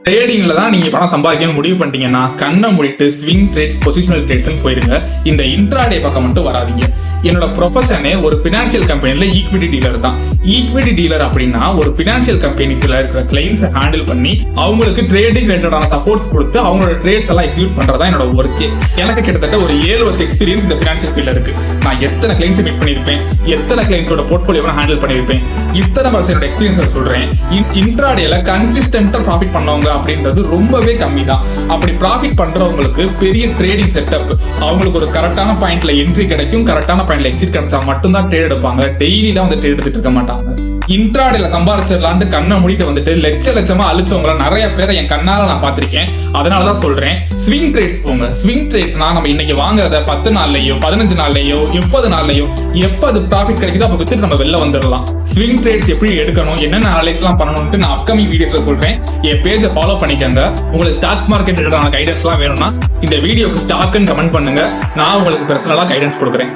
ட்ரேடிங்ல தான் நீங்க பணம் சம்பாதிக்கணும் முடிவு பண்ணிட்டீங்கன்னா கண்ணை மூடிட்டு ஸ்விங் ட்ரேட்ஸ், பொசிஷனல் ட்ரேட்ஸ் போயிருங்க. இந்த இன்ட்ராடே பக்கம் மட்டும் வராதீங்க. என்னோட ப்ரொஃபஷனே ஒரு பினான்சியல் கம்பெனில ஈக்விட்டி டீலர் தான். ஈக்விட்டி டீலர் அப்படின்னா ஒரு பினான்சியல் கம்பெனிஸ்ல இருக்கிற கிளைண்ட்ஸ் ஹேண்டில் பண்ணி அவங்களுக்கு ட்ரேடிங் ரிலேட்டடான சப்போர்ட்ஸ் கொடுத்து அவங்களோட ட்ரேட்ஸ் எல்லாம் எக்ஸிக்யூட் பண்றதா என்னோட ஒர்க்கே. எனக்கு கிட்டத்தட்ட ஒரு 7 வருஷம் எக்ஸ்பீரியன்ஸ் இந்த பினான்சியல் ஃபீல்ட்ல இருக்கு. நான் எத்தனை கிளைண்ட்ஸ் மீட் பண்ணிருப்பேன், எத்தனை கிளைண்ட்ஸோட போர்ட்ஃபோலியோவை ஹேண்டில் பண்ணிருப்பேன், இத்தனை வருஷம் என்னோட எக்ஸ்பீரியன்ஸ் சொல்றேன். இன்ட்ராடேல கன்சிஸ்டன்டா ப்ராஃபிட் பண்ணவங்க அப்படின்றது ரொம்பவே கம்மி தான். அப்படி ப்ராஃபிட் பண்றவங்களுக்கு பெரிய ட்ரேடிங் செட்டப், அவங்களுக்கு ஒரு கரெக்டான பாயிண்ட்ல என்ட்ரி கிடைக்கும், கரெக்டான பாயிண்ட்ல எக்ஸிட் கிடைச்சா மட்டும் தான் ட்ரேட் எடுப்பாங்க. டெய்லிலாம் வந்து ட்ரேட் எடுத்துட்டு இருக்க மாட்டாங்க. இன்ட்ராடேல சம்பாதிச்சிடலான்னு கண்ணை மூடிட்டு வந்துட்டு லட்சமா அழிச்சவங்கள நிறைய பேரை என் கண்ணால நான் பார்த்திருக்கேன். அதனாலதான் சொல்றேன், ஸ்விங் ட்ரேட்ஸ் போங்க. ஸ்விங் ட்ரேட்ஸ்னா நம்ம இன்னைக்கு வாங்குறத 10 நாள்லயோ 15 நாள்லயோ 30 நாள்லயோ எப்ப அது ப்ராஃபிட் கிடைக்குதோ அப்ப வித்துட்டு நம்ம வெளில வந்துடலாம். ஸ்விங் ட்ரேட்ஸ் எப்படி எடுக்கணும், என்னென்ன அனலைஸ் எல்லாம் பண்ணணும்னு நான் அப்கமிங் வீடியோஸ்ல சொல்றேன். என் பேஜை ஃபாலோ பண்ணிக்கங்க. உங்களுக்கு ஸ்டாக் மார்க்கெட் கைடன்ஸ் எல்லாம் வேணும்னா இந்த வீடியோக்கு ஸ்டாக்னு கமெண்ட் பண்ணுங்க. நான் உங்களுக்கு பர்சனலா கைடன்ஸ் கொடுக்குறேன்.